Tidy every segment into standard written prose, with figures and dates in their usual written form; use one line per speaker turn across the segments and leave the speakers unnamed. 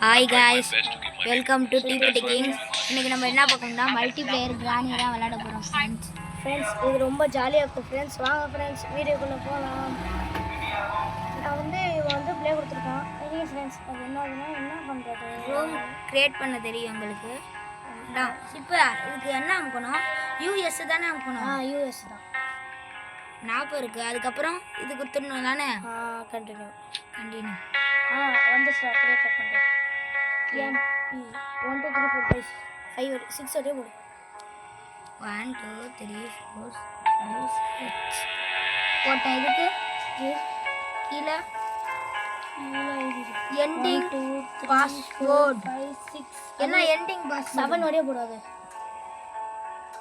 Hi guys, welcome to DBT Kings. இன்றைக்கி நம்ம என்ன பார்க்கணும்னா மல்டிப்ளேயர் கிராணி தான் விளையாட போகிறோம் ஃப்ரெண்ட்ஸ்.
இது ரொம்ப ஜாலியாக இருக்கும் ஃப்ரெண்ட்ஸ். வாங்க ஃப்ரெண்ட்ஸ் வீடியோக்குள்ளே போகலாம். நான் வந்து ப்ளே கொடுத்துருக்கேன். சரிங்க ஃப்ரெண்ட்ஸ், அது என்ன பண்ணுறது?
ரூம் க்ரியேட் பண்ண தெரியும் எங்களுக்கு தான். இப்போ இதுக்கு என்ன அமுக்கணும்? யூஎஸ் தானே அமுக்கணும்?
யூஎஸ் தான்
ஞாபகம் இருக்குது. அதுக்கப்புறம் இது கொடுத்துடணும் தானே?
கண்டினியூ வந்து சார் க்ரியேட் பண்ணுறேன். 1 2 3 4 5 5 6 வரையே போடு.
1 2 3 4 5 6 போட்டேன். இதுக்கு கீழே எண்டிங் பாஸ்வேர்ட் 5 6 என்ன எண்டிங் பாஸ்
7 வரையே போடாது.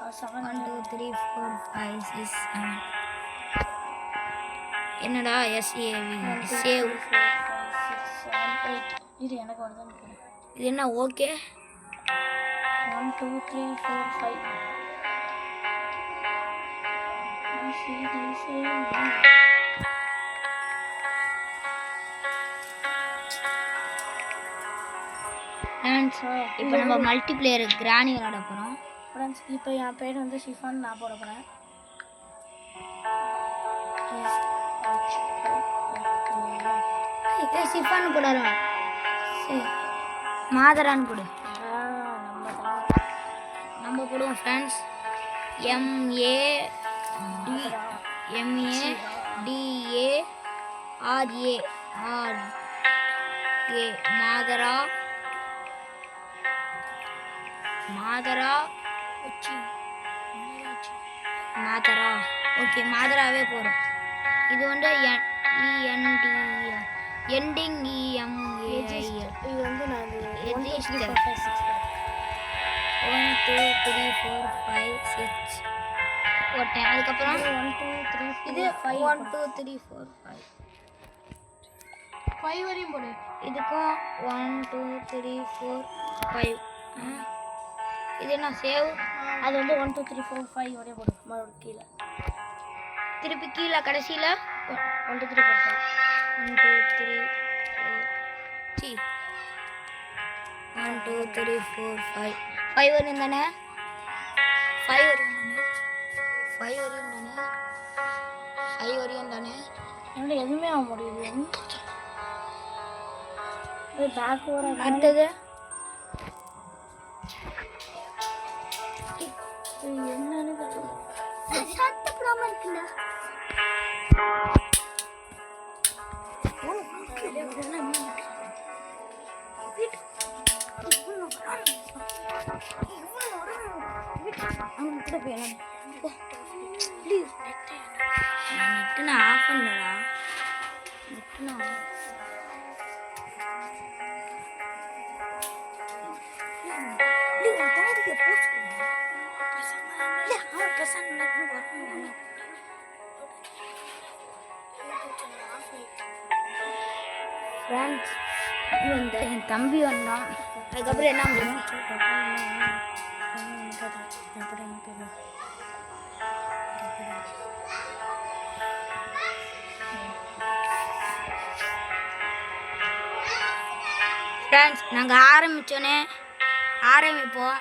1 2 3 4 5 6 7 என்னடா SAV சேவ்.
இது எனக்கு வருதுன்னு போடு.
இது என்ன ஓகே?
1 2 3 4 5
இப்போ நம்ம மல்டிப்ளேயர் கிராணி விளையாட போகிறோம்
ஃப்ரெண்ட்ஸ். இப்போ என் பேர் வந்து ஷிஃபான், நான் போட போகிறேன்.
ஷிஃபான் போடலாம். சரி, மாதரான்னு போடு. நம்ம போடுவோம் ஃப்ரெண்ட்ஸ். MADRA மாதரா. ஓகே, மாதராவே போகிறோம். இது வந்து எண்டிங்
இது வந்து நான் 1 2 3 4 5 6
போட்டேன். அதுக்கப்புறம்
1 2 3
இது 1 2 3 4 5
வரையும் போடு.
இதுக்கும் 1 2 3 4 5. இது என்ன சேவ்?
அது வந்து 1 2 3 4 5 வரையும் போடு. மறுபடியும் கீழே
திருப்பி கீழே கடைசியில்
1 2 3 4 5
1 2 3 4 1 2 3 4 5 வரையும் தானே? 5 வரையும் தானே?
என்னால் எதுவுமே ஆக முடியுது. பேக் ஓட
அடுத்தது
என்னன்னு இருக்குல்ல.
நெட்டு நான் ஆஃப் பண்ணலடா. ஃப்ரெண்ட்ஸ், என் தம்பி வந்தான். அதுக்கப்புறம் என்ன முடியும்? ஃப்ரெண்ட்ஸ், நாங்கள் ஆரம்பிப்போம்.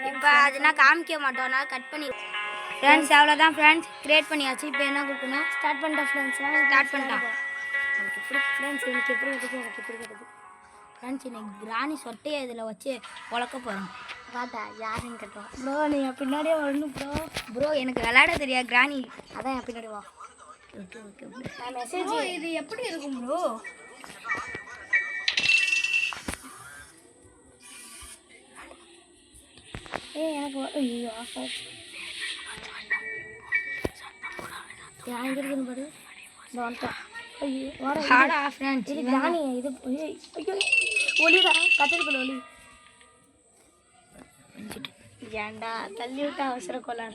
இப்போ அதுனா காமிக்க மாட்டோம், அதனால் கட் பண்ணி. ஃப்ரெண்ட்ஸ், அவ்வளோதான் ஃப்ரெண்ட்ஸ், க்ரியேட் பண்ணியாச்சு. இப்போ என்ன கொடுக்கணும்?
ஸ்டார்ட் பண்ணிட்டேன் ஃப்ரெண்ட்ஸ்.
ஸ்டார்ட் பண்ணிட்டான்.
ஃப்ரெண்ட்ஸ் எனக்கு எப்படி இருக்குது? எனக்கு எப்படி இருக்குது
ஃப்ரெண்ட்ஸ், இன்னைக்கு கிராணி சொட்டையை இதில் வச்சு உழக்க போகிறோம்.
வாட்டா யாருன்னு கேட்டோம். ப்ரோ நீங்கள் பின்னாடியே வரணும்
ப்ரோ எனக்கு விளையாட தெரியாது கிராணி.
அதான் என் பின்னாடி வா.
ஓகே
மெசேஜ் இது எப்படி இருக்கும் ப்ரோ? எனக்கு ஐயோ ஆஃப் ஆச்சு. எங்கே இருக்குன்னு பாரு. இந்த வந்துட்டோம். ஐயோ
ஹாடா ஃப்ரெண்ட்ஸ்,
இது கிராணி. இது ஐயோ ஒளிடா, கத்திரிக்கோள் ஒளி. ஏன்டா தள்ளி விட்டு அவசர கோளாறு.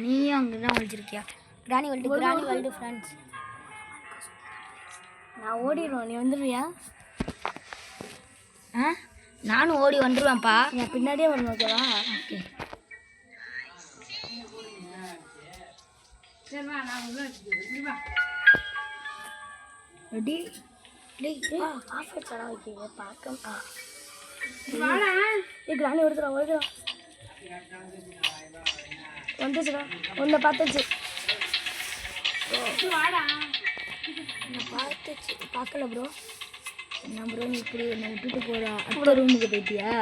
நீயும் அங்கே தான் ஒழிச்சிருக்கியா? கிராணி வேர்ல்டு ஃப்ரெண்ட்ஸ்.
நான் ஓடிடுவோம், நீ வந்துடுவியா?
நானும் ஓடி வந்துடுவேன்ப்பா.
நான் பின்னாடியே வரணும், ஓகேவா?
ஓகே. ரெடி
காஃபி சடா வைக்கீங்க பார்க்க கிராணி ஒருத்தரா ஓடுறா வந்துச்சுடா ஒன்றை பார்த்துச்சு
பார்த்துச்சு பார்க்கல ப்ரோ. என்ன ப்ரோ நீ இப்படி என்னை விட்டுட்டு போகிறா? அடுத்த ரூமுக்கு போயிட்டியா?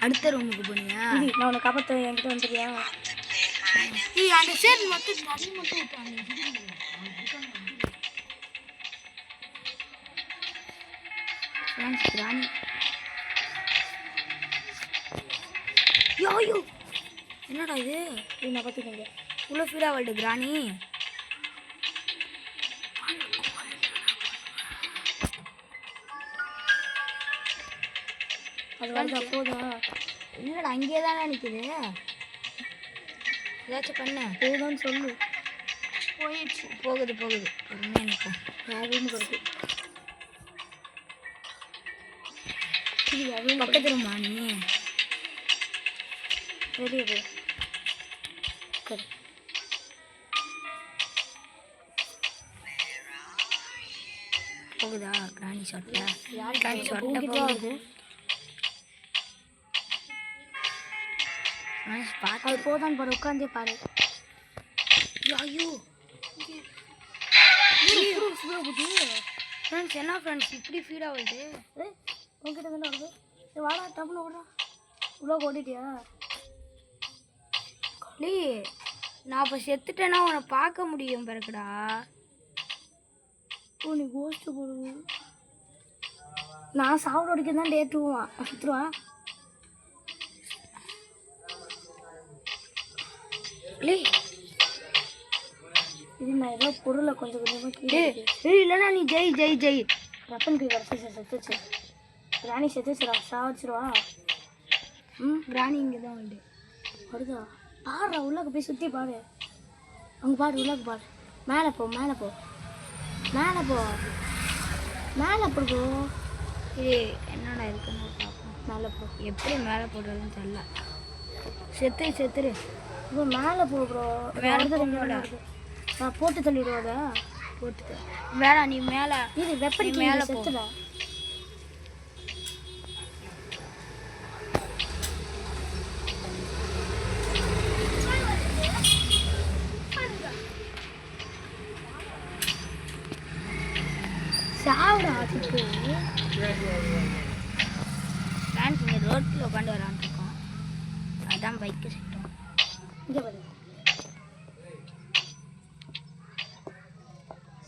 அடுத்த ரூமுக்கு போனியா?
நான் உன்னை காப்பாற்ற என்கிட்ட வந்துருக்கியா?
அந்த சைடு மட்டும் தண்ணி மட்டும் விட்டாங்க. ராணி யோ என்னடா இது?
நான் பார்த்துக்கோங்க
இவ்வளோ ஃபீடாக வருது கிராணி.
அது வந்து போதா?
என்னடா அங்கேயே தானே நிற்குது. ஏதாச்சும் பண்ண
போதான்னு சொல்லு.
போயிடுச்சு. போகுது பொறுமையாக நிற்கும்.
யாரும் கொடுத்து
பக்கத்து ரூமா நீ?
வெளியே
போகுதா கிராணி ஷாட்டில்? கிராணி
போகுது.
ஷாட்டில் போகுது. பார்த்து
அது போதான்னு பாரு, உட்காந்தே பாரு.
ஐயோ ஃப்ரெண்ட்ஸ், என்ன ஃப்ரெண்ட்ஸ் இப்படி ஃபீடாக வருது?
உங்ககிட்ட தானே வருது. வாடா டப்புன்னு ஓடுறா. இவ்வளோ ஓடிட்டியா?
நீ நான் இப்போ செத்துட்டேன்னா உன்னை பார்க்க முடியும் பிறகுடா.
ஓ நீ கோஸ்ட்டு போடுது. நான் சாப்பிட அடிக்க தான் டேட்டுவான் சுற்றுவான். இது நான் ஏதோ பொருளை கொஞ்சம் கொஞ்சமாக கீழே
இல்லைன்னா நீ ஜெய்
ரப்பனுக்கு கிடச்சிச்சு, செத்துச்சு. ராணி செத்துச்சுடா, சாவச்சிருவா.
கிராணி இங்கே தான் உண்டு.
வருதா பாடுறா, உள்ளாக்க போய் சுற்றி பாடு. அங்கே பாடு, உள்ளாக்க பாடு. மேலே போ மேலே போ
இது என்னடா இருக்குன்னு பார்ப்போம்.
மேலே போ.
எப்படி மேலே போடுறதுன்னு தெரியல. செத்துரு
இப்போ மேலே போ ப்ரோ.
மேலே
வருது. நான் போட்டு தள்ளிடுவாத.
போட்டுக்க வேணாம், நீ மேலே
இது வெப்படி
மேலே
மேலே செத்துடா. சாவுடா சிப்பு.
ஃப்ரெண்ட்ஸ் இங்கே ரோட்டில் உட்காந்து விளாண்டுருக்கோம். அதான் பைக்கு செட்டோம்.
இங்கே பாரு.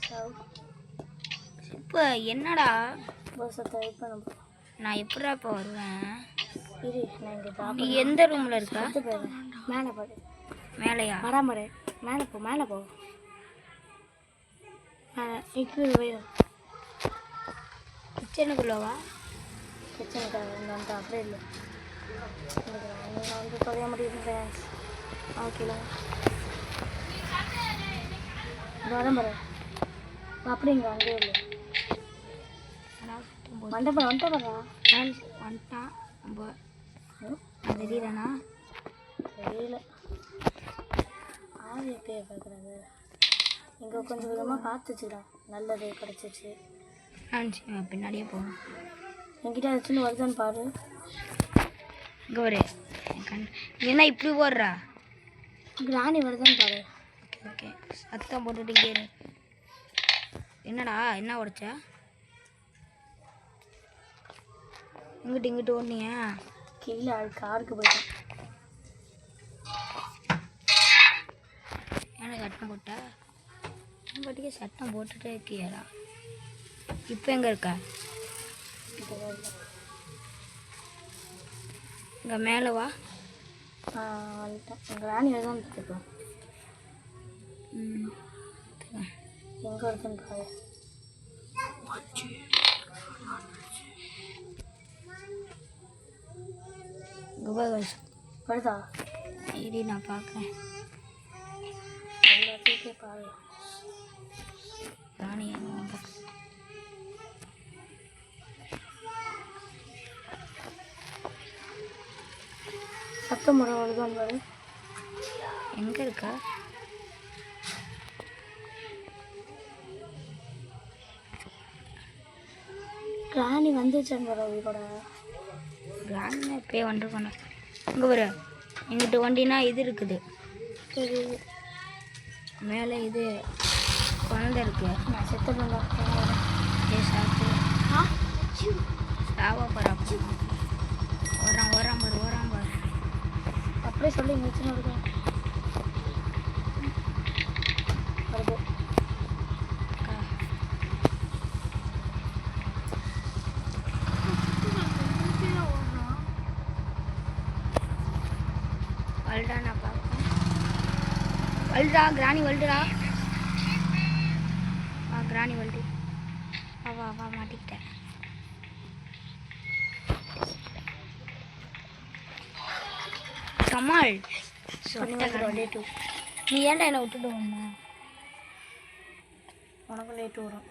சாவு.
இப்போ என்னடா
பஸ்ஸை வெயிட் பண்ண.
நான் எப்படா இப்போ வருவேன்?
இரு நான் இங்கே
நீ
பாப்பா
எந்த ரூமில் இருக்கா?
போயிடுறேன். மேலே பாரு.
மேலேயா?
வராமரு. மேலே போ மேலே போ. இப்போ போயிடும்.
கிச்சனுக்குள்ளவா?
கிச்சனுக்கு வந்து அப்படியே இல்லை. நான் வந்து தொலைய முடியுது ஃப்ரெண்ட்ஸ். ஓகேல வரம்பரு அப்படிங்க அங்கே இல்லை. வந்துட்டா
ஃப்ரெண்ட்ஸ் வந்துட்டான். நம்ம தெரியலண்ணா
தெரியல. ஆறு எப்பயே பார்க்குறாங்க. இங்கே கொஞ்சம் விதமாக பார்த்துச்சுடா. நல்லது கிடச்சிச்சு.
ஃப்ரெண்ட்ஸ் பின்னாடியே போகணும்.
என்கிட்ட ஏதாச்சும் வருதான்னு பாரு.
இங்கே ஒரு என்ன இப்படி போடுறா?
கிராணி வருதான்னு பாரு.
ஓகே சத்தம் போட்டுட்டு இங்கே இரு. என்னடா என்ன உடைச்சா? இங்கிட்டு ஓடனியா?
கீழே காருக்கு போயிட்டேன்.
எனக்கு சட்டம் போட்டா? பாட்டிக்கு சட்டம் போட்டுட்டே இருக்கியாடா. இப்போ எங்கே இருக்கா? இங்கே மேலே வா.
வந்துட்டேன். எங்கள் ராணி தான் பார்த்துக்கலாம். எங்கே வருதுன்னு பாரு. வருதா?
இடி நான் பார்க்குறேன்.
எல்லாத்தையும் பாரு.
ராணி
சத்தம் முறை வருதான் பாரு.
எங்கே இருக்கா?
ராணி வந்துச்சாங்க கூட
கிராணி இப்போயே வந்துருக்கணும். இங்கே ஒரு எங்கிட்ட வண்டினா இது இருக்குது.
சரி
மேலே இது குழந்தை இருக்கு.
நான் செத்து பண்ண
சாப்பிட்டு சாவா போகிறான். ஓராம் பாரு.
அப்படியே சொல்லி மிச்சம் இருக்கும் வருது.
வல்டா நான் பார்ப்பேன். வல்டா கிராணி வல்டுடா. கிராணி வல்டு. வா மாட்டிக்கிட்டேன். கமால்
நீ ஏன்டா என்னை விட்டுட்டு வந்த? உனக்கு லேட்டு வரும்.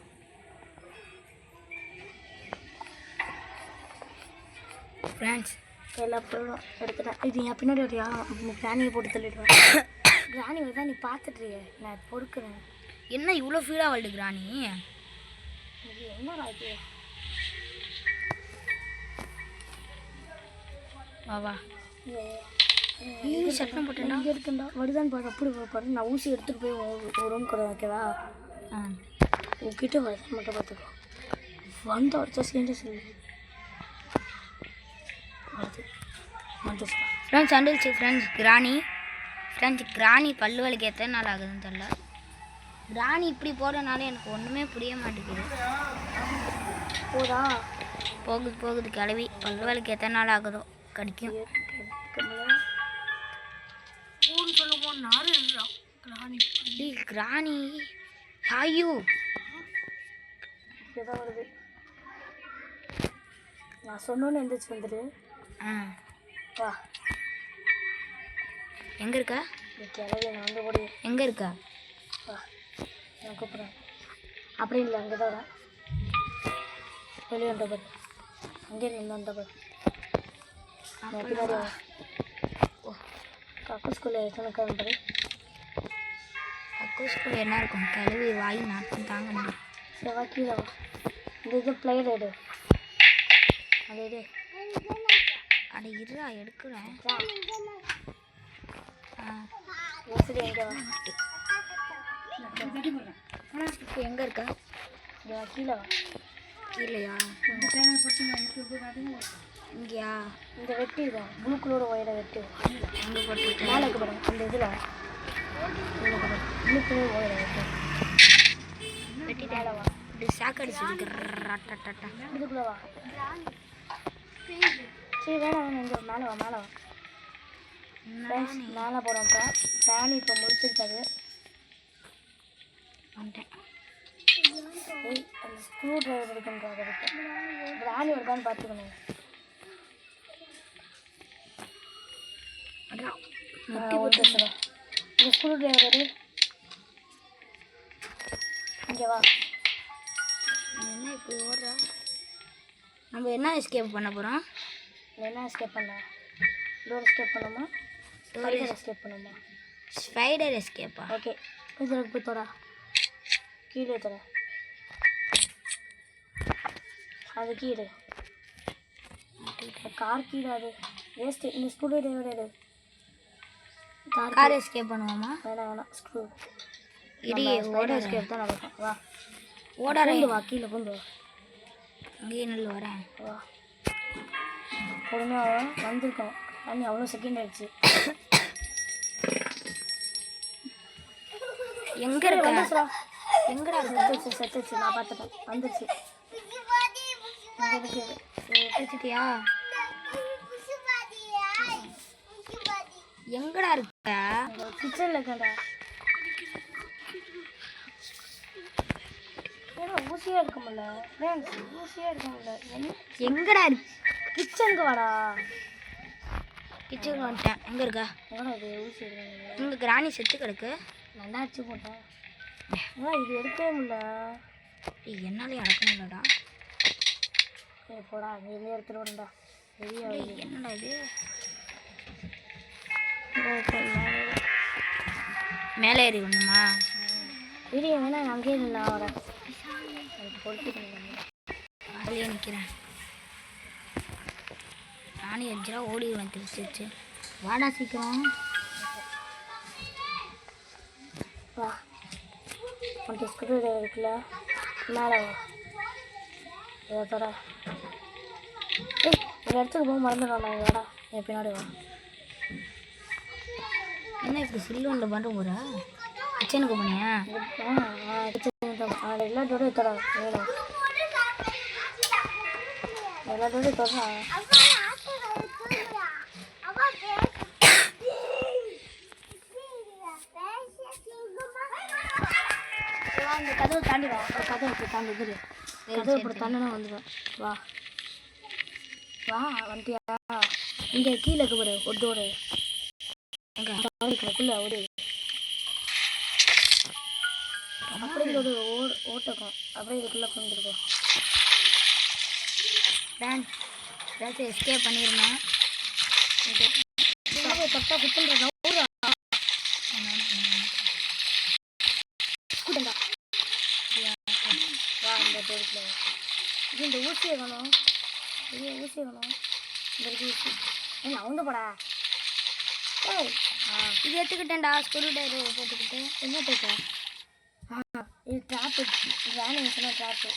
ஃப்ரெண்ட்ஸ்
எல்லா பொருளும் எடுத்துட்டேன். இது என் பின்னாடி வரையா கிராணியை போட்டு தள்ளிடுவேன். கிராணி தான் நீ பார்த்துட்றிய, நான் பொறுக்கிறேன்.
என்ன இவ்வளோ ஃபீலாக வல்டு கிராணி?
இது என்னடா இது?
வா
இது சட்டம் போட்டேன். இங்கே இருக்குண்டா வருதான்னு பாரு. அப்படி பாரு. நான் ஊசி எடுத்துகிட்டு போய் ஒரு ரூம் கூட வைக்கவா? உங்ககிட்ட வருது மட்டும் பார்த்துக்கோ. வந்து அடுத்த சேர்ந்து சொல்லு வருது வந்துச்சு.
ஃப்ரெண்ட்ஸ் வந்துடுச்சு. ஃப்ரெண்ட்ஸ் கிராணி பல்லு வலிக்கு எத்தனை நாள் ஆகுதுன்னு தெரில. கிராணி இப்படி போகிறனால எனக்கு ஒன்றுமே புரிய மாட்டேங்குது.
போதா
போகுது கிளவி. பல்லு வலிக்கு எத்தனை நாள் ஆகுதோ கடிக்கும். கிராணி ஐயோ
இதான் வருது. நான் சொன்னோன்னு எந்திரிச்சு வந்துடு. வா
எங்கே இருக்கா?
கிளவி நான் வந்து போடு.
எங்கே இருக்கா?
வா நான் கூப்பிட்றேன். அப்படி இல்லை அங்கே தான் வரேன். வெளியே வந்த பாரு. அங்கே நின்று வந்த பாரு. பின்னாடி கக்கு ஸ்கூலில் எத்தனை பாரு.
கக்கு ஸ்கூலில் என்ன இருக்கும்? கிளவி வாய் நாட்டம் தாங்க முடியும்.
சரி வா கீழே வா. இந்த இது பிளேட் எடு. அது எடு.
அட இருடா எடுக்கிறேன்.
சரி எங்கே வா.
இப்போ எங்கே இருக்கா?
வா கீழே வா.
கீழேயா? இங்கேயா?
இந்த வெட்டி தான் ப்ளூ கலர் ஒயரை வெட்டி
அங்கே போட்டு
மேலே இருக்க பாருங்க. அந்த இதில் ப்ளூ கலர் ஒயரை வெட்டி
வெட்டி மேலே வா. இப்படி சாக்கடிச்சு
இதுக்குள்ளே வா. சரி வேணாம் இங்கே மேலே வா. மேலே போகிறோம்ப்பா. ஃபேன் இப்போ முடிச்சிருக்காது.
வந்துட்டேன்.
அந்த ஸ்க்ரூ டிரைவர் இருக்குன்றாங்க. ராணி வருதான்னு பார்த்துக்கணும். Okay sir. இந்த ஸ்க்ரூ டிரைவர் எடு. இங்கே வா.
என்ன இப்படி ஓடுற? நம்ம என்ன எஸ்கேப் பண்ண போகிறோம்?
என்ன எஸ்கேப் பண்ண? டோர் எஸ்கேப் பண்ணுமா? ஸ்பைடர் எஸ்கேப் பண்ணுமா?
ஸ்பைடர் எஸ்கேப்பா?
ஓகே இதில் போய் தோடா. கீழே தர. அது கீழே கார் கீழே. அது வேஸ்ட்டு. இந்த ஸ்க்ரூ டிரைவர் எடு.
கார் எஸ்கேப் பண்ணுவோமா?
வேணாம் ஸ்க்ரூ
இடி ஓட
எஸ்கேப் தான் நடக்கும். வா
ஓடாது.
வா கீழே கொண்டு வா.
அங்கேயே நல்ல வரேன்.
வா பொறுமையாக வந்திருக்கோம். அண்ணி அவ்வளோ செகண்ட் ஆயிடுச்சு.
எங்கே இருக்க?
வந்துச்சுடா.
எங்கடா
செத்துச்சு. நான் பார்த்துட்டேன். வந்துச்சு.
வச்சுட்டியா? எங்கடா இருக்க?
கிச்சனில் இருக்கேன்டா. ஏன்னா ஊசியாக இருக்க முடியல. ஃப்ரெண்ட்ஸ் ஊசியாக இருக்க முடியல.
எங்கடா இருக்கு?
கிச்சனுக்கு வாடா.
கிச்சனுக்கு வந்துட்டேன். எங்கே இருக்கா?
எவ்வளோ இது ஊசி எடுக்க?
இங்கே கிராணி செத்து கிடக்கு.
நல்லா அடிச்சு போட்டேன். இது எடுக்கவே முடியல.
என்னாலே அடக்க முடியலடா.
போடா வெளியே எடுத்துட்டு வரண்டா.
என்னடா இது? மேலே ஏறி ஒண்ணுமா?
வீடியோ வேணா அங்கேயே நான் வரேன். பொறுத்துக்கணும்.
வெளியே நிற்கிறேன். நானும் எஜ்ஜா ஓடிடுவேன் திருச்சி. வாடா சீக்கிரம்
வா. உன்ட்டு ஸ்கூல் இருக்குல்ல, மேலே வா. இதை தர. ஏய், ஒரு இடத்துக்கு போக மறந்துடுறோம். நான் வாடா, என் பின்னாடி வா.
என்ன இப்படி சில்லு ஒன்று பண்ணுற போகிறா? கிச்சனுக்கு போனியா?
எல்லாத்தோடய தர வேணும். எல்லாத்தோடய தொடரா. இந்த கதவை தாண்டி வா. ஒரு கதவை இப்படி தாண்டி வந்துடு. கதவை இப்படி தாண்டினா வந்துடும். வா வா. வந்துட்டியா? இங்கே கீழே இருக்க பாரு ஒரு டோரு. இருக்குள்ள ஒரு அப்படியே ஒரு ஓட்டக்கும். அப்படியே இதுக்குள்ளே கொண்டுருக்கோம்.
ஏதாச்சும் எஸ்கேப் பண்ணியிருந்தேன்.
பட்டா குத்துன்றா. வா இந்த டோருக்குள்ள. இது இந்த ஊசியை வேணும். இது ஊசியை வேணும். இந்த இருக்கு ஊசி. ஏன் அவந்து போடா. ஏய்
இது எடுத்துக்கிட்டேன்டா. ஸ்க்ரூ ட்ரைவர் போட்டுக்கிட்டு.
என்ன போட்டா? இது ட்ராப்பு. வேன் சொன்ன ட்ராப்பு.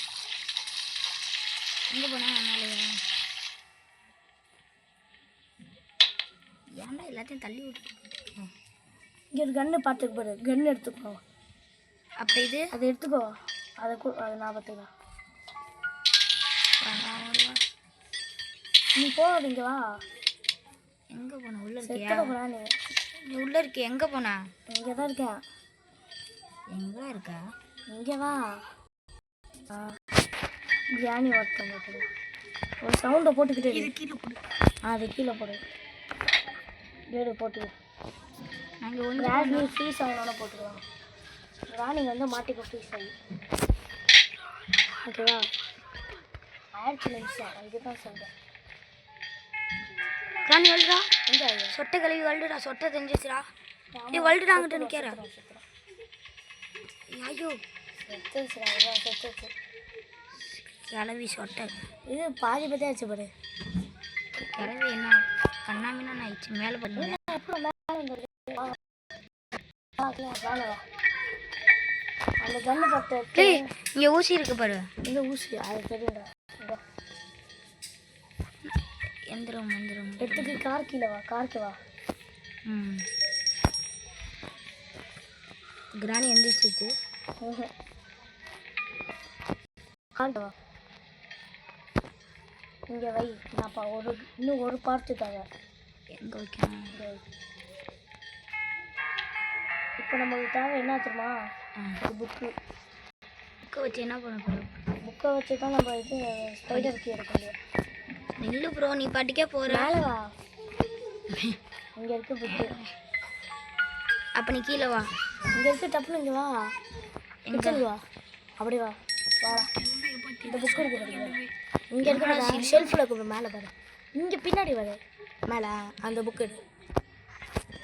எங்கே போனா அதனாலயா? ஏன்டா எல்லாத்தையும் தள்ளி விட்டு.
இங்கே ஒரு கன்று பார்த்துக்கு பாரு. கன்று எடுத்துக்கோ.
அப்போ இது
அதை எடுத்துக்கோ. அது நான் பார்த்துக்கலாம். நீ போகாது. இங்கே வா.
எங்கே போன? உள்ள
செத்துக்க
இருக்கியா?
போறா நீ.
நீ உள்ளே இருக்கே. எங்கே போனா?
இங்கே தான் இருக்கேன்.
எங்கே இருக்கா?
இங்கே வா. தியானி ஒருத்தம் போட்டு ஒரு சவுண்டை போட்டுக்கிட்டே
இது கீழே போடு.
அது கீழே போடு. டேடு போட்டு
நாங்கள் ஒன்று
ராணி ஃப்ரீஸ் ஆகணும்னு போட்டுக்கலாம். ராணி வந்து மாட்டிக்க ஃப்ரீஸ் ஆகி. ஓகேவா? 1000 நிமிஷம். அதுதான் சொல்கிறேன்.
ராணி வல்டுடா.
எங்கே
சொட்டை கழுவி வல்டுடா. சொட்டை தெரிஞ்சிச்சுடா. நீ வல்டுடா. அங்கிட்ட நிற்கிற. ஐயோ
செத்துச்சு.
கிளவி சொட்டை.
இது பாதி பற்றி ஆச்சு பாரு.
கிளவி என்ன கண்ணாமின்னா ஆயிடுச்சு. மேலே பண்ணுங்க.
அந்த கண்ணு பட்டு
இங்கே ஊசி இருக்கு பாரு.
இந்த ஊசி அது தெரியும்டா.
எந்திரம்
எடுத்துக்கு கார் கீழே வா. காருக்கு வா.
கிராணி எந்திரிச்சிச்சு.
கார்ட்டு வா. இங்கே வை. நான்ப்பா இன்னும் ஒரு பார்ட்டு தர.
எங்கே வைக்கணும்?
இப்போ நமக்கு தேவை என்ன தெரியுமா? ஒரு புக்கு
வச்சு என்ன பண்ண போகிறோம்?
புக்கை வச்சு தான் நம்ம இது ஸ்பைடர் கீ எடுக்க முடியும்.
நில்லு ப்ரோ. நீ பாட்டுக்கே போகிற.
மேலே வா. இங்கே இருக்கு புக்கு.
அப்போ நீ கீழே வா.
இங்கே இருக்கு. டப்புன்னு இங்கே வா. கிச்சனுக்கு வா. அப்படி வா. வாடா. இந்த புக்கு இருக்கு. இங்கே இருக்கிற ஷெல்ஃபில் இருக்கு. மேலே பாரு. இங்கே பின்னாடி வர. மேலே அந்த புக்கு எடு.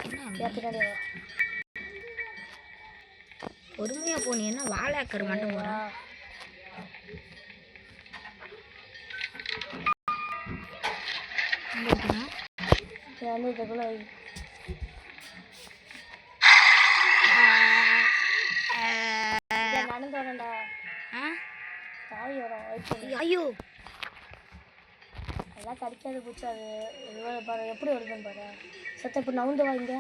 என்ன
பின்னாடி வா.
பொறுமையாக போ. நீ என்ன வாழாக்கர் மட்டும் போகிறா?
வந்து இதுக்குள்ள நடந்து வரேன்டா. தாவி வரும்.
ஐயோ
எல்லாம் கடிக்காது பூச்சி. அது பாரு எப்படி வருதுன்னு பாரு. சத்த இப்போ நவுந்து வா. இங்கே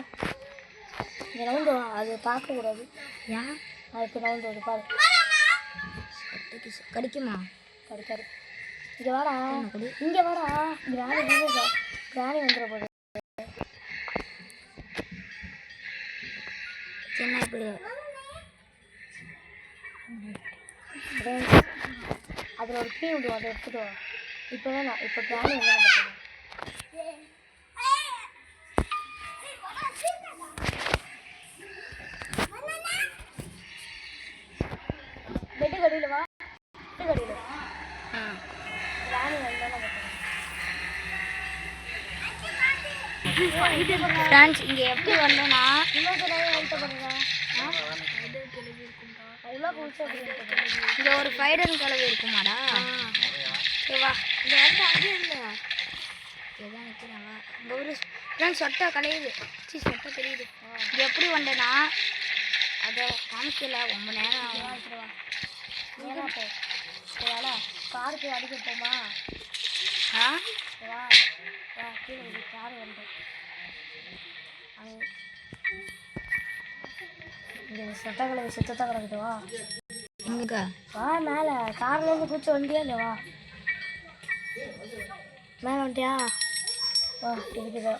நவுந்து வா. அது பார்க்கக்கூடாது.
ஏன்?
அது இப்போ நவுந்து வருது பாரு.
கடிக்குமா?
கடிக்காது. இங்கே வாடா. இங்கே வாடா. கிராணி வந்துட போகுது.
என்ன இப்படி?
அதில் ஒரு கீ விடுவோம். அதை எடுத்துட்டு வா. இப்போ வேணாம். இப்போ கிராணி என்ன பண்ணுறது? பெட்டு கடியில் வா. பெட்டு கடியில் கிராணி வந்தாலும்
ஃப்ரெண்ட்ஸ் இங்கே எப்படி வரணும்னா
இன்னொரு எழுத்த பண்ணுறா. அவ்வளோ
இங்கே ஒரு ஃபைடர் கிளவி இருக்குமாடா? சரி வா.
இந்த வந்து அங்கேயே இல்லையா?
எதான் நிற்கிறாங்க இங்கே ஒரு ஃப்ரெண்ட்ஸ் சொட்டை கலையுது. சொட்டை தெரியுது. இது எப்படி வந்தேன்னா அதை காமிக்கல ரொம்ப நேரம் ஆகும்.
நேராக போ. வேலை காருக்கு அடிக்க போமா?
ஆ
வா வா கீழே ஒரு கார் வந்து இங்கே சொட்டக்கலை சுத்தத்தான் கிடக்குது. வா
எங்க
வா மேலே கார்லேருந்து குச்சி வண்டியா இல்லை? வா மேலே வந்துட்டியா? வா இருக்குது.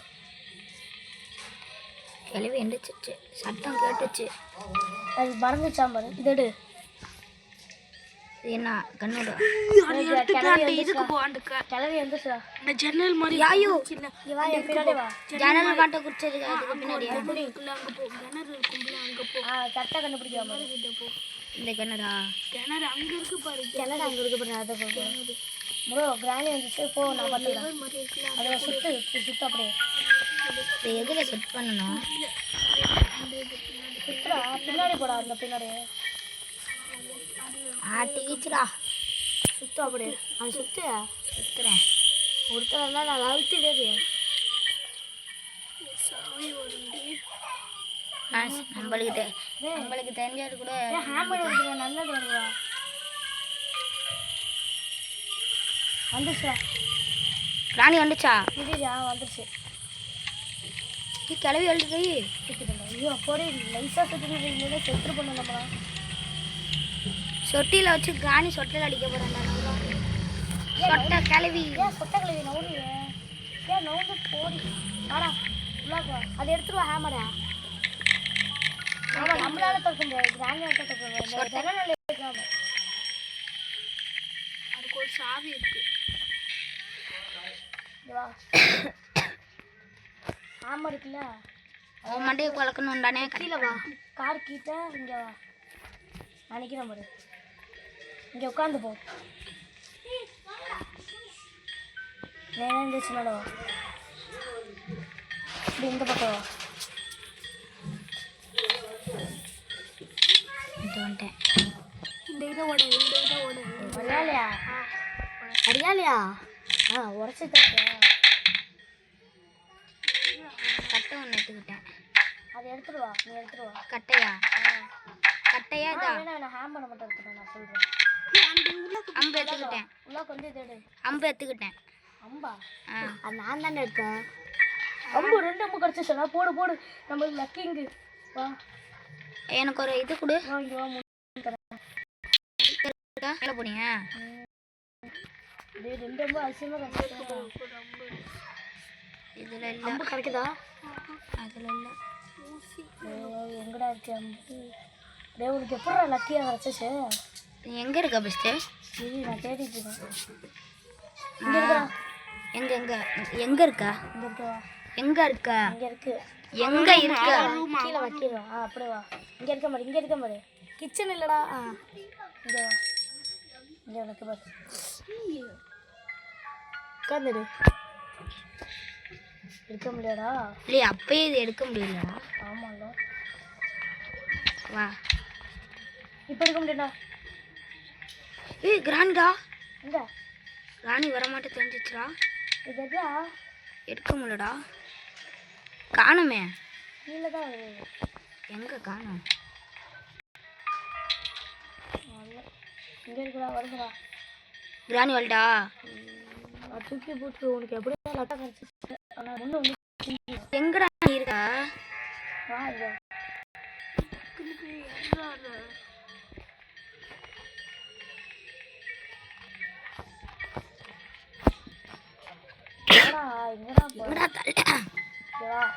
கிளவி எந்திரிச்சிச்சு, சத்தம் கேட்டுச்சு.
அது பறந்துச்சா பாரு. இது எடு.
இது என்ன கண்ணோட
கிளவி வந்துச்சா?
ஜன்னல் மாதிரி யாயோ
வா என் பின்னாடி வா.
ஜன்னல் மாட்ட குடிச்சது அதுக்கு பின்னாடி
கரெக்டாக கண்டுபிடிக்காம
இந்த கிணறா?
கிணறு அங்கே இருக்கு பாரு. கிணறு அங்கே இருக்கு பாரு. அதை ப்ரோ கிராணி வந்துச்சு. போ நான் பார்த்துக்கிறேன். அதில் சுத்து அப்படியே.
இப்போ எதில் செட் பண்ணணும்?
சுற்றுடா பின்னாடி போடா. அந்த பின்னாடி
டீச்சரா
சுத்து அப்படியே. அது
சுத்துறேன்.
ஒருத்தரா நான் அழுத்திடே.
நம்மளுக்கு தெரிஞ்சது கூட
ஹேமர் எடுத்துருவா. நல்லது வருவா. வந்துச்சா?
ராணி வந்துச்சா?
இதுடா வந்துச்சு.
கிளவி எழுது.
ஐயோ அப்போதே லைஸாக சுற்றி செத்துரு பண்ண நம்மளா.
சொட்டியில் வச்சு கிராணி சொட்டையில் அடிக்க போகிறேன். சொட்டை கிளவி.
ஏன் சொட்டை கிளவி நவுனு? ஏன் நவுந்து போடி வாடா உள்ளாக்குவா. அதை எடுத்துருவா ஹேமரா. ஆமாம் நம்மளால தக்க முடியாது. கிராண்டியாக தக்க முடியாது. அதுக்கு ஒரு சாவி இருக்கு. ஹேமர் இருக்குல்ல,
மண்டையை குழக்கணுண்டானே.
கீழே வா. கார் கிட்ட இங்கே வா. நான் நிற்கிறேன் பாரு. இங்கே உட்காந்து போ. நேரம் இருந்துச்சு மேலே வா. இப்படி இந்த பக்கம் வா.
வந்துட்டேன்.
இந்த இதை ஓட அறியாலையா? அறியாலையா? உடச்சி தட்டேன்.
கட்டை ஒன்று எடுத்துக்கிட்டேன்.
அதை எடுத்துருவா. நீ எடுத்துருவா.
கட்டையா? கட்டையா இதான்?
நான் ஹேம்பரை மட்டும் எடுத்துட்டேன். நான் சொல்கிறேன்.
அம்பு எடுத்துக்கிட்டேன்.
உள்ளாக்கு வந்து இது எடு.
அம்பு எடுத்துக்கிட்டேன்.
அம்பா? அது நான் தானே எடுத்தேன். அம்பு 2 அம்பு கிடச்சிச்சா? போடு போடு. நம்மளுக்கு லக்கிங்கு. வா
எனக்கு ஒரு இது கொடு.
இங்கே வா.
மேலே போனீங்க.
இது 2 அம்பு அசியமாக கிடச்சிச்சு.
இதில் இல்லை.
அம்பு கிடைக்குதா?
அதில் இல்லை.
எங்கடா இருக்கு அம்பு? டே உனக்கு எப்படா லக்கியாக கிடச்சிச்சு?
எங்கே இருக்கா பெஸ்ட்டு?
சரி நான் தேடிட்டு இருக்கேன்.
எங்கே எங்கே எங்கே இருக்கா?
இங்கே இருக்கா?
எங்கே இருக்கா?
இங்கே இருக்கு.
எங்கே இருக்கா?
கீழே வா. கீழே வா. அப்படியே வா. இங்கே இருக்க மாதிரி. இங்கே இருக்க மாதிரி. கிச்சன் இல்லைடா. இங்கே வா. இங்கே உனக்கு பாரு. உட்காந்துடு. எடுக்க முடியாதா?
இல்லையா? அப்பயே இது எடுக்க முடியல.
ஆமாங்க.
வா.
இப்போ எடுக்க முடியாதா?
ஏய் கிராண்டா.
எங்க?
ராணி வரமாட்டே தெரிஞ்சிச்சுடா.
இது எதா?
எடுக்க முடியலடா. காணுமே.
கீழே தான்
எங்கே காணும்?
இங்கே இருக்குடா. வருதுடா.
கிராணி வரடா.
தூக்கி போட்டு உனக்கு எப்படியா லட்டா கிடச்சிச்சு. ஆனால் ஒன்று வந்து
எங்கடா இருக்கா?
வா இங்கே.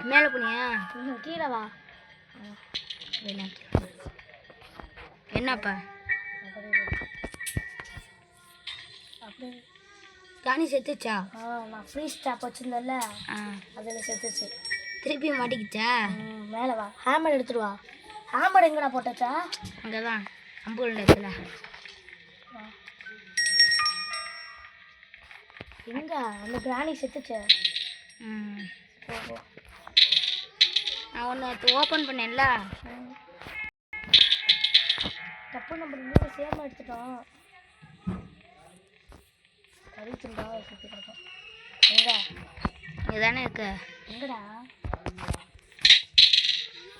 மேலே போனியா?
கீழே வா.
என்னப்பா?
அப்படி
ராணி செத்துச்சா?
நான் ஃப்ரீ ஸ்டாப் வச்சுருந்தேன்ல, அதில் செத்துச்சு.
திருப்பி மாட்டிக்கிச்சா?
மேலே வா. ஹேமர் எடுத்துட்டு வா. ஹேமர் எங்கடா போட்டாச்சா?
அங்கே தான் அம்புள்ள இடத்துல.
எங்க அந்த கிராணி செத்துச்சு?
நான் ஒன்று ஓப்பன் பண்ணேன்ல.
தப்பு நம்ம இன்னும் சேமாக எடுத்துட்டோம். கறித்துண்டா சுற்றி கிடக்கும். எங்க
இங்கே தானே இருக்க.
எங்கடா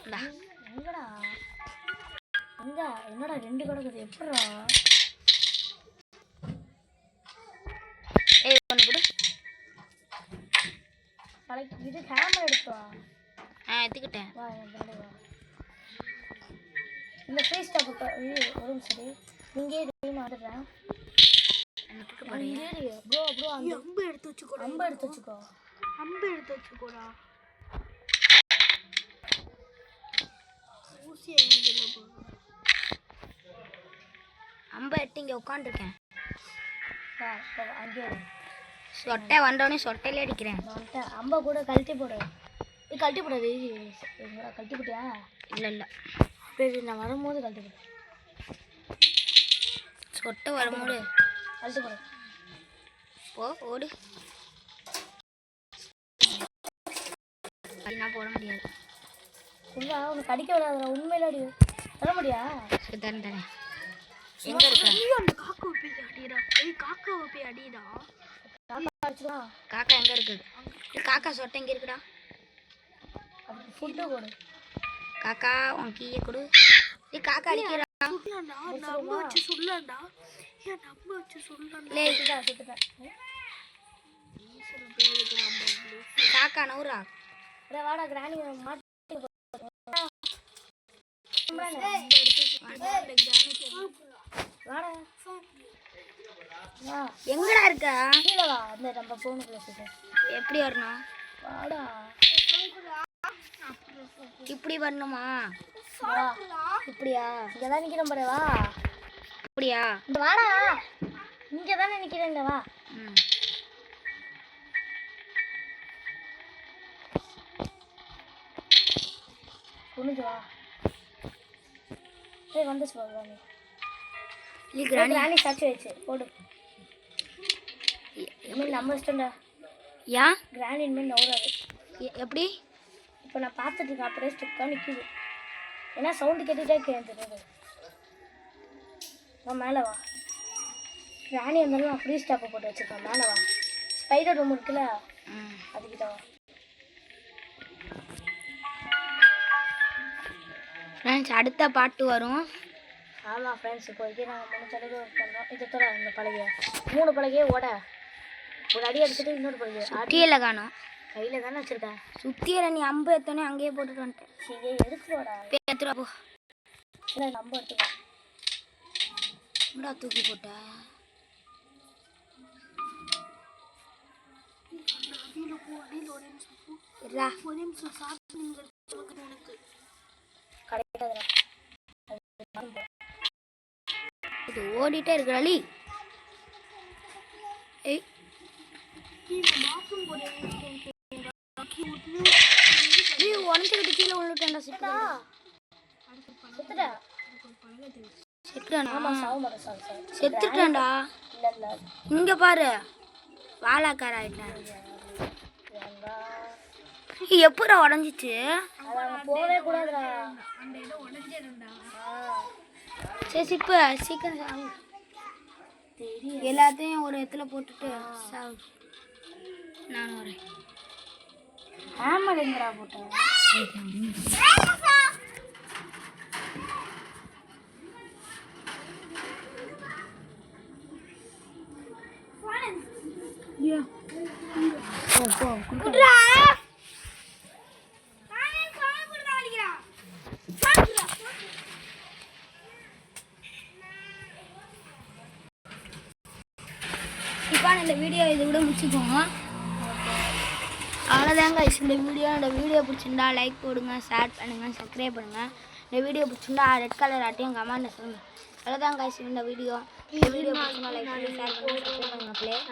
இந்தா.
எங்கடா எங்க என்னடா 2 கிடக்குது எப்படா?
ஏய் ஒன்று கொடு.
இது கேமரா எடுத்து வா.
எடுத்துக்கிட்டேன்.
வா என் பின்னாடி வா. இந்த ஃப்ரீ ஸ்டாப் ஒரு சரி இங்கே நான் வந்துடுறேன். ப்ரோ ப்ரோ அந்த அம்பு எடுத்து வச்சுக்கோ. அம்பு எடுத்து வச்சுக்கோ. அம்பு எடுத்து வச்சுக்கோடா. ஊசி எங்கல போ.
அம்பை எடுத்து இங்கே உட்காந்துருக்கேன்.
வா அங்கே
சொட்டை வந்தோடனே சொட்டையிலே அடிக்கிறேன்.
வந்துட்டேன். அம்பை கூட கழட்டி போடு. இது கழட்டி போடாது. கழட்டி போட்டியா?
இல்லை இல்லை
சரி நான் வரும்போது கழட்டி போடு.
சொட்டை வரும்போது
கழட்டி போடு.
போ ஓடு. நான் போட முடியாது.
இல்லை உனக்கு அடிக்க விடாதுடா. உண்மையில அடி தர முடியா?
சரி தரேன் தரேன். எங்கே இருக்க?
அந்த காக்காவை போய் அடிடா. காக்காவை போய் அடிடா. காக்கா அடிச்சுடா.
காக்கா எங்கே இருக்குது? காக்கா சொட்டை எங்கே இருக்குடா?
அதுக்கு ஃபுட்டு போடு.
காக்கா உன் கீயை கொடு. நீ காக்கா அடிக்கிறா.
நம்ம வச்சு சொல்லலாம்டா. ஏன் நம்ம வச்சு சொல்லலாம்? சுத்துட்டேன்.
காக்கா நவுரா.
வாடா கிராணி மாட்டு. வாடா
எங்கடா இருக்கா?
கீழே வா. அந்த நம்ம போனுக்குள்ள சுத்து.
எப்படி வரணும்?
வாடா.
இப்படி வரணுமா?
வா. இப்படியா? இங்கே தான் நிற்கிறேன் பாரு. வா.
அப்படியா?
இந்த வாடா. இங்கே தானே நிற்கிறேன். வா.
ம்
குனிஞ்சு வா. ஏய் வந்துச்சு பாரு.
நீ கிராணி
கிராணி சாட்சி வச்சு போடு. இனிமேல் நம்ம இஷ்டம்டா.
ஏன்
கிராணி இனிமேல் நவுறாது.
எப்படி?
இப்போ நான் பார்த்துட்டு இருக்கேன். அப்படியே ஸ்டிக்காக நிற்கிது. ஏன்னா சவுண்டு கேட்டுகிட்டே கேட்குறது. நான் மேலே வா. கிராணி இருந்தாலும் நான் ஃப்ரீ ஸ்டாப்பை போட்டு வச்சுருக்கேன். மேலே வா. ஸ்பைடர் ரூம் இருக்குல்ல அதுக்கிட்ட வா.
ஃப்ரெண்ட்ஸ் அடுத்த பாட்டு வரும்.
ஆமாம் ஃப்ரெண்ட்ஸ் இப்போதைக்கு நாங்கள் 3 தடவை பண்ணுறோம். இது தர இந்த பலகையை 3 பலகையே ஓட ஒரு அடி எடுத்துட்டு இன்னொரு பலகை
சுத்தியில காணும்.
கையில் தானே வச்சுருக்கேன்.
சுத்தியில நீ அம்பு எடுத்தோடனே அங்கேயே போட்டுட்டு வந்துட்டேன்.
சரி எடுத்துருவாடா.
எடுத்துருவா போ.
இல்லை நம்ம எடுத்துக்கோ.
என்னடா தூக்கி போட்ட?
கிடைக்காதுடா.
இது ஓடிட்டே இருக்கிறாளி. ஏய் நீ உடஞ்சிக்கிட்டு கீழே விழுந்துட்டேன்டா.
செத்துட்டா.
செத்துட்டானா?
ஆமாம் சாவு மாட்டேன். சாவு சாவு
செத்துட்டான்டா.
இல்லை இல்லை
இங்க பாரு வாழாக்கார ஆயிட்டேன். எப்படா உடஞ்சிச்சு?
போகவே கூடாதுடா.
சரி சிப்பு சீக்கிரம் சாவு. எல்லாத்தையும் ஒரு இடத்துல போட்டுட்டு சாவு. நான் வரேன்.
ஹேமர் எங்கடா போட்டேன்?
இப்போ இந்த வீடியோ இதை விட முடிச்சுக்கோங்க. அவ்வளோதாங்க இந்த வீடியோ பிடிச்சிருந்தா லைக் போடுங்க, ஷேர் பண்ணுங்கள், சப்ஸ்கிரைப் பண்ணுங்கள். இந்த வீடியோ பிடிச்சிருந்தா ரெட் கலர் ஆட்டையும் கமெண்ட்டில் சொல்லுங்கள். அவ்வளோதாங்க இந்த வீடியோ பிடிச்சிருந்தா லைக் பண்ணி ஷேர் பண்ணுங்கள், சப்ஸ்கிரைப் பண்ணுங்கள்.